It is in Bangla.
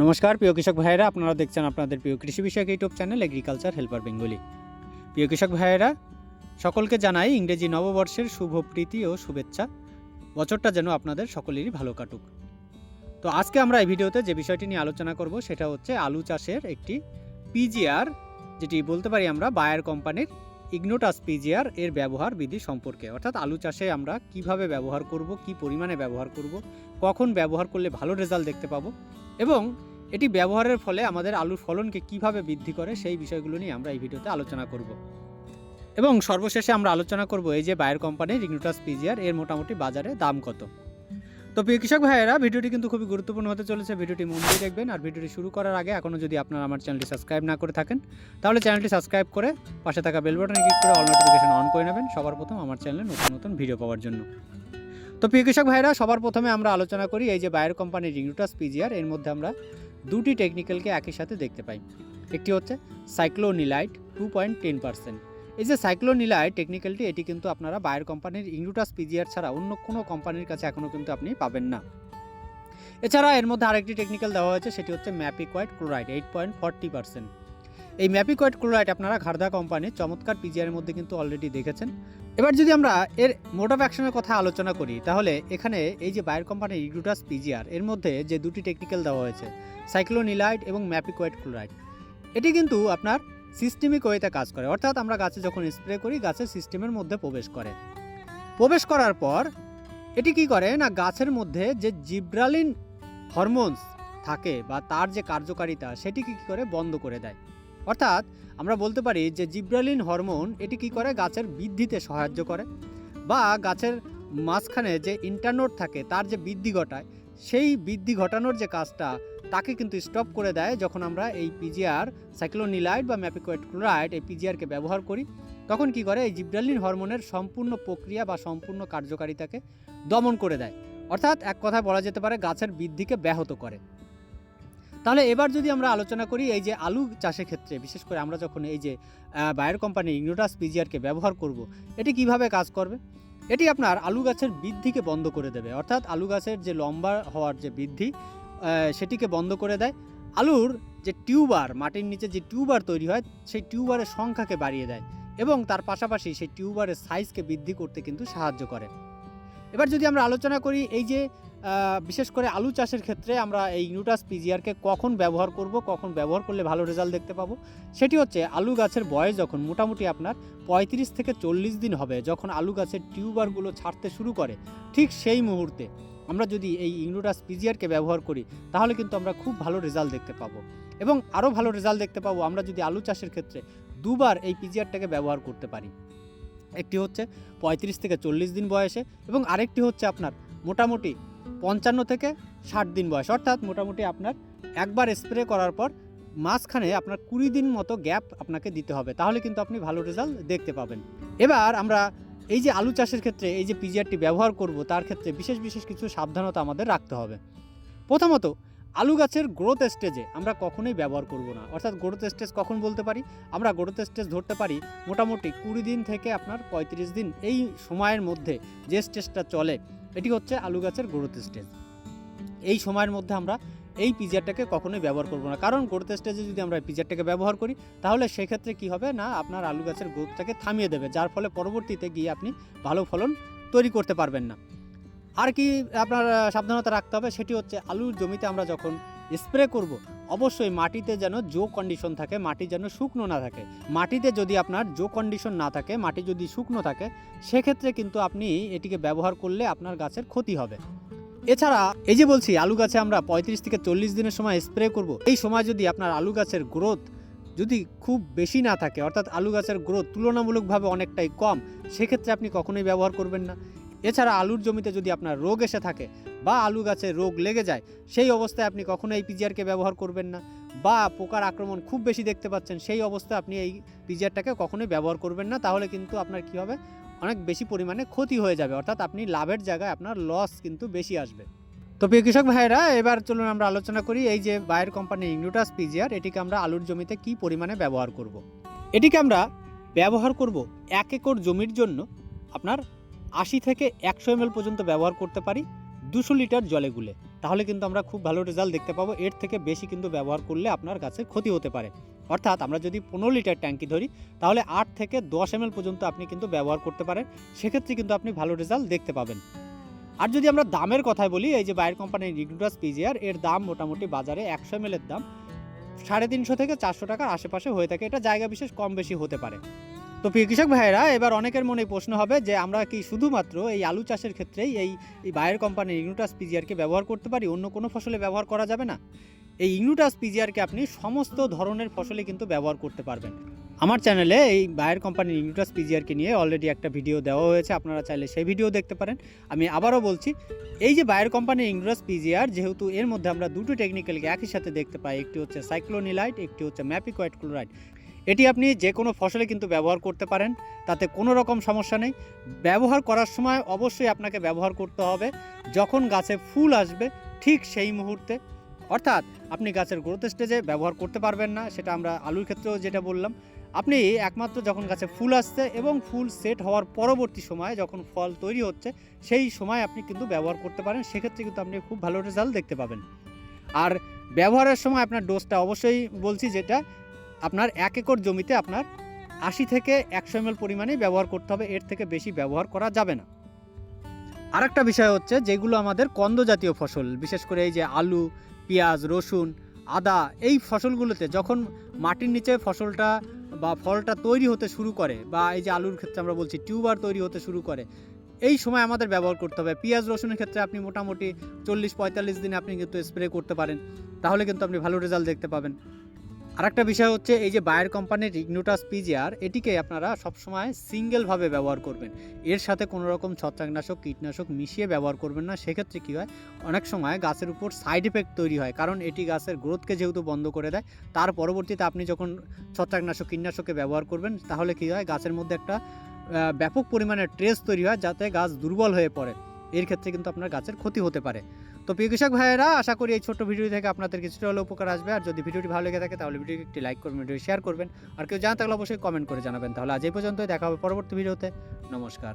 নমস্কার প্রিয় কৃষক ভাইয়েরা, আপনারা দেখছেন আপনাদের প্রিয় কৃষি বিষয়ক YouTube channel agriculture helper Bengali. প্রিয় কৃষক ভাইয়েরা, সকলকে জানাই ইংরেজি নববর্ষের শুভ প্রীতি ও শুভেচ্ছা। বছরটা যেন আপনাদের সকলেরই ভালো কাটুক। তো আজকে আমরা এই ভিডিওতে যে বিষয়টি নিয়ে আলোচনা করব সেটা হচ্ছে আলু চাষের একটি পিজিআর, যেটি বলতে পারি আমরা বায়ার কোম্পানির ইগনোটাস পিজিআর এর ব্যবহার বিধি সম্পর্কে। অর্থাৎ আলু চাষে আমরা কিভাবে ব্যবহার করব, কি পরিমাণে ব্যবহার করব, কখন ব্যবহার করলে ভালো রেজাল্ট দেখতে পাবো এবং এটি ব্যবহারের ফলে আমাদের আলুর ফলনকে কিভাবে বৃদ্ধি করে সেই বিষয়গুলো নিয়ে আমরা এই ভিডিওতে আলোচনা করব। এবং সর্বশেষে আমরা আলোচনা করব এই যে বায়ার কোম্পানির ইগনোটাস পিজিআর এর মোটামুটি বাজারে দাম কত। তো প্রিয় কৃষক ভাইয়েরা, ভিডিওটি কিন্তু খুবই গুরুত্বপূর্ণ হতে চলেছে। ভিডিওটি মন দিয়ে দেখবেন। আর ভিডিওটি শুরু করার আগে এখনও যদি আপনারা আমার চ্যানেলটি সাবস্ক্রাইব না করে থাকেন তাহলে চ্যানেলটি সাবস্ক্রাইব করে পাশে থাকা বেল বাটনে ক্লিক করে অল নোটিফিকেশন অন করে নেবেন সবার প্রথম আমার চ্যানেলে নতুন নতুন ভিডিও পাওয়ার জন্য। তো প্রিয় কৃষক ভাইয়েরা, সবার প্রথমে আমরা আলোচনা করি এই যে বায়ার কোম্পানির ইগনোটাস পিজিআর এর মধ্যে আমরা দুটি টেকনিক্যালকে একই সাথে দেখতে পাই। একটি হচ্ছে সাইক্লোনিলাইট 2.10%। এই যে সাইক্লোনিলাইট টেকনিক্যালটি, এটি কিন্তু আপনারা বায়ার কোম্পানির ইগনোটাস পিজিআর ছাড়া অন্য কোনো কোম্পানির কাছে এখনও কিন্তু আপনি পাবেন না। এছাড়া এর মধ্যে আরেকটি টেকনিক্যাল দেওয়া হয়েছে, সেটি হচ্ছে ম্যাপিকোয়েট ক্লোরাইড 8.40%। এই ম্যাপিকোয়েট ক্লোরাইড আপনারা ঘারদা কোম্পানির চমৎকার পিজিআরের মধ্যে কিন্তু অলরেডি দেখেছেন। এবার যদি আমরা এর মোড অফ অ্যাকশনের কথা আলোচনা করি তাহলে এখানে এই যে বায়ার কোম্পানির ইগনোটাস পিজিআর এর মধ্যে যে দুটি টেকনিক্যাল দেওয়া হয়েছে, সাইক্লোনিলাইট এবং ম্যাপিকোয়েট ক্লোরাইড, এটি কিন্তু আপনার সিস্টেমিক ওয়েতে কাজ করে। অর্থাৎ আমরা গাছে যখন স্প্রে করি গাছের সিস্টেমের মধ্যে প্রবেশ করার পর এটি কি করে না, গাছের মধ্যে যে জিব্রালিন হরমোনস থাকে বা তার যে কার্যকারিতা সেটিকে কি করে বন্ধ করে দেয়। অর্থাৎ আমরা বলতে পারি যে জিব্রালিন হরমোন এটি কি করে গাছের বৃদ্ধিতে সাহায্য করে বা গাছের মাঝখানে যে ইন্টারনোড থাকে তার যে বৃদ্ধি ঘটায়, সেই বৃদ্ধি ঘটানোর যে কাজটা তাকে কিন্তু স্টপ করে দেয়। যখন আমরা এই পিজিআর সাইক্লোনিলাইট বা ম্যাপিকোয়েট ক্লোরাইড এই পিজিআরকে ব্যবহার করি তখন কি করে, এই জিব্রালিন হরমোনের সম্পূর্ণ প্রক্রিয়া বা সম্পূর্ণ কার্যকারিতাকে দমন করে দেয়। অর্থাৎ এক কথায় বলা যেতে পারে গাছের বৃদ্ধিকে ব্যাহত করে। তাহলে এবার যদি আমরা আলোচনা করি এই যে আলু চাষের ক্ষেত্রে, বিশেষ করে আমরা যখন এই যে বায়ার কোম্পানির ইগনোটাস পিজিআরকে ব্যবহার করব, এটি কিভাবে কাজ করবে। এটি আপনার আলু গাছের বৃদ্ধিকে বন্ধ করে দেবে। অর্থাৎ আলু গাছের যে লম্বা হওয়ার যে বৃদ্ধি সেটিকে বন্ধ করে দেয়। আলুর যে টিউবার, মাটির নিচে যে টিউবার তৈরি হয় সেই টিউবারের সংখ্যাকে বাড়িয়ে দেয় এবং তার পাশাপাশি সেই টিউবারের সাইজকে বৃদ্ধি করতে কিন্তু সাহায্য করে। এবার যদি আমরা আলোচনা করি এই যে বিশেষ করে আলু চাষের ক্ষেত্রে আমরা এই ইগনোটাস পিজিআরকে কখন ব্যবহার করব, কখন ব্যবহার করলে ভালো রেজাল্ট দেখতে পাবো, সেটি হচ্ছে আলু গাছের বয়স যখন মোটামুটি আপনার 35 থেকে 40 দিন হবে, যখন আলু গাছের টিউবারগুলো ছাড়তে শুরু করে, ঠিক সেই মুহূর্তে আমরা যদি এই ইগনোটাস পিজিআরকে ব্যবহার করি তাহলে কিন্তু আমরা খুব ভালো রেজাল্ট দেখতে পাবো। এবং আরও ভালো রেজাল্ট দেখতে পাবো আমরা যদি আলু চাষের ক্ষেত্রে দুবার এই পিজিআরটাকে ব্যবহার করতে পারি। একটি হচ্ছে 35 থেকে 40 দিন বয়সে এবং আরেকটি হচ্ছে আপনার মোটামুটি 55 থেকে 60 দিন বয়স। অর্থাৎ মোটামুটি আপনার একবার স্প্রে করার পর মাঝখানে আপনার 20 দিন মতো গ্যাপ আপনাকে দিতে হবে, তাহলে কিন্তু আপনি ভালো রেজাল্ট দেখতে পাবেন। এবার আমরা এই যে আলু চাষের ক্ষেত্রে এই যে পিজিআরটি ব্যবহার করব তার ক্ষেত্রে বিশেষ বিশেষ কিছু সাবধানতা আমাদের রাখতে হবে। প্রথমত, আলু গাছের গ্রোথ স্টেজে আমরা কখনোই ব্যবহার করব না। অর্থাৎ গ্রোথ স্টেজ কখন বলতে পারি, আমরা গ্রোথ স্টেজ ধরতে পারি মোটামুটি 20 দিন থেকে আপনার 35 দিন, এই সময়ের মধ্যে যে স্টেজটা চলে এটি হচ্ছে আলু গাছের গ্রোথ স্টেজ। এই সময়ের মধ্যে আমরা এই পিজিআরটাকে কখনোই ব্যবহার করব না, কারণ গ্রোথ স্টেজে যদি আমরা পিজিআরটাকে ব্যবহার করি তাহলে সেক্ষেত্রে কি হবে না, আপনার আলু গাছের গ্রোথটাকে থামিয়ে দেবে, যার ফলে পরবর্তীতে গিয়ে আপনি ভালো ফলন তৈরি করতে পারবেন না। আর কি আপনার সাবধানতা রাখতে হবে সেটি হচ্ছে আলুর জমিতে আমরা যখন স্প্রে করব অবশ্যই মাটিতে যেন জো কন্ডিশন থাকে, মাটি যেন শুকনো না থাকে। মাটিতে যদি আপনার জো কন্ডিশন না থাকে, মাটি যদি শুকনো থাকে, সেক্ষেত্রে কিন্তু আপনি এটিকে ব্যবহার করলে আপনার গাছের ক্ষতি হবে। এছাড়া এই যে বলছি আলু গাছে আমরা 35 থেকে 40 দিনের সময় স্প্রে করব, এই সময় যদি আপনার আলু গাছের গ্রোথ যদি খুব বেশি না থাকে, অর্থাৎ আলু গাছের গ্রোথ তুলনামূলকভাবে অনেকটাই কম, সেক্ষেত্রে আপনি কখনোই ব্যবহার করবেন না। এছাড়া আলুর জমিতে যদি আপনার রোগ এসে থাকে বা আলু গাছে রোগ লেগে যায়, সেই অবস্থায় আপনি কখনোই এই পিজিআরকে ব্যবহার করবেন না। বা পোকার আক্রমণ খুব বেশি দেখতে পাচ্ছেন, সেই অবস্থায় আপনি এই পিজিআরটাকে কখনোই ব্যবহার করবেন না, তাহলে কিন্তু আপনার কী হবে, অনেক বেশি পরিমাণে ক্ষতি হয়ে যাবে। অর্থাৎ আপনি লাভের জায়গায় আপনার লস কিন্তু বেশি আসবে। তো প্রিয় কৃষক ভাইয়েরা, এবার চলুন আমরা আলোচনা করি এই যে বায়ার কোম্পানির ইগনোটাস পিজিআর, এটিকে আমরা আলুর জমিতে কী পরিমাণে ব্যবহার করব। এটিকে আমরা ব্যবহার করব 1 একর জমির জন্য আপনার 80 থেকে 100 ml পর্যন্ত ব্যবহার করতে পারি 200 লিটার জলে গুলে, তাহলে কিন্তু আমরা খুব ভালো রেজাল্ট দেখতে পাবো। এর থেকে বেশি কিন্তু ব্যবহার করলে আপনার গাছের ক্ষতি হতে পারে। অর্থাৎ আমরা যদি 15 লিটার ট্যাঙ্কি ধরি, তাহলে 8 থেকে 10 ml পর্যন্ত আপনি কিন্তু ব্যবহার করতে পারেন। সেক্ষেত্রে কিন্তু আপনি ভালো রেজাল্ট দেখতে পাবেন। আর যদি আমরা দামের কথায় বলি, এই যে বায়ার কোম্পানির ইগনিটাস পিজিআর এর দাম মোটামুটি বাজারে 100 ml এর দাম 350 থেকে 400 টাকার আশেপাশে হয়ে থাকে। এটা জায়গা বিশেষ কম বেশি হতে পারে। তো প্রিয় কৃষক ভাইয়েরা, এবার অনেকের মনে প্রশ্ন হবে যে আমরা কি শুধুমাত্র এই আলু চাষের ক্ষেত্রেই এই বায়ার কোম্পানির ইগনিটাস পিজিআরকে ব্যবহার করতে পারি, অন্য কোনো ফসলে ব্যবহার করা যাবে না? এই ইগনিটাস পিজিআরকে আপনি সমস্ত ধরনের ফসলে কিন্তু ব্যবহার করতে পারবেন। আমার চ্যানেলে এই বায়ার কোম্পানির ইগনিটাস পিজিআরকে নিয়ে অলরেডি একটা ভিডিও দেওয়া হয়েছে, আপনারা চাইলে সেই ভিডিও দেখতে পারেন। আমি আবারও বলছি, এই যে বায়ার কোম্পানির ইগনিটাস পিজিআর, যেহেতু এর মধ্যে আমরা দুটো টেকনিক্যালকে একই সাথে দেখতে পাই, একটি হচ্ছে সাইক্লোনিলাইট, একটি হচ্ছে ম্যাপিকোয়েট ক্লোরাইড। এটি আপনি যে কোনো ফসলে কিন্তু ব্যবহার করতে পারেন, তাতে কোনো রকম সমস্যা নেই। ব্যবহার করার সময় অবশ্যই আপনাকে ব্যবহার করতে হবে যখন গাছে ফুল আসবে ঠিক সেই মুহূর্তে। অর্থাৎ আপনি গাছের গ্রোথ স্টেজে ব্যবহার করতে পারবেন না, সেটা আমরা আলুর ক্ষেত্রেও যেটা বললাম। আপনি একমাত্র যখন গাছে ফুল আসছে এবং ফুল সেট হওয়ার পরবর্তী সময়ে যখন ফল তৈরি হচ্ছে, সেই সময় আপনি কিন্তু ব্যবহার করতে পারেন। সেক্ষেত্রে কিন্তু আপনি খুব ভালো রেজাল্ট দেখতে পাবেন। আর ব্যবহারের সময় আপনার ডোজটা অবশ্যই বলছি, যেটা আপনার 1 একর জমিতে আপনার 80 থেকে 100 ml পরিমাণেই ব্যবহার করতে হবে, এর থেকে বেশি ব্যবহার করা যাবে না। আরেকটা বিষয় হচ্ছে, যেগুলো আমাদের কন্দ জাতীয় ফসল, বিশেষ করে এই যে আলু, পেঁয়াজ, রসুন, আদা, এই ফসলগুলোতে যখন মাটির নিচে ফসলটা বা ফলটা তৈরি হতে শুরু করে, বা এই যে আলুর ক্ষেত্রে আমরা বলছি টিউবার তৈরি হতে শুরু করে, এই সময় আমাদের ব্যবহার করতে হবে। পেঁয়াজ রসুনের ক্ষেত্রে আপনি মোটামুটি 40-45 দিনে আপনি কিন্তু স্প্রে করতে পারেন, তাহলে কিন্তু আপনি ভালো রেজাল্ট দেখতে পাবেন। আরেকটা বিষয় হচ্ছে, এই যে বায়ার কোম্পানির ইগনিটাস পিজিআর, এটিকে আপনারা সবসময় সিঙ্গেলভাবে ব্যবহার করবেন। এর সাথে কোনো রকম ছত্রাকনাশক, কীটনাশক মিশিয়ে ব্যবহার করবেন না। সেক্ষেত্রে কী হয়, অনেক সময় গাছের উপর সাইড এফেক্ট তৈরি হয়, কারণ এটি গাছের গ্রোথকে যেহেতু বন্ধ করে দেয়। তার পরবর্তীতে আপনি যখন ছত্রাকনাশক, কীটনাশকে ব্যবহার করবেন, তাহলে কী হয়, গাছের মধ্যে একটা ব্যাপক পরিমাণে ট্রেস তৈরি হয়, যাতে গাছ দুর্বল হয়ে পড়ে। এর ক্ষেত্রে কিন্তু আপনার গাছের ক্ষতি হতে পারে। তো প্রিয় কৃষক ভাইয়েরা, আশা করি এই ছোট্ট ভিডিও থেকে আপনাদের কিছুটা হলেও উপকার আসবে। আর যদি ভিডিওটি ভালো লেগে থাকে, তাহলে ভিডিওটি একটি লাইক করবেন, ভিডিও শেয়ার করবেন। আর কেউ জানা থাকলে অবশ্যই কমেন্ট করে জানাবেন। তাহলে আজ এই পর্যন্তই, দেখা হবে পরবর্তী ভিডিওতে। নমস্কার।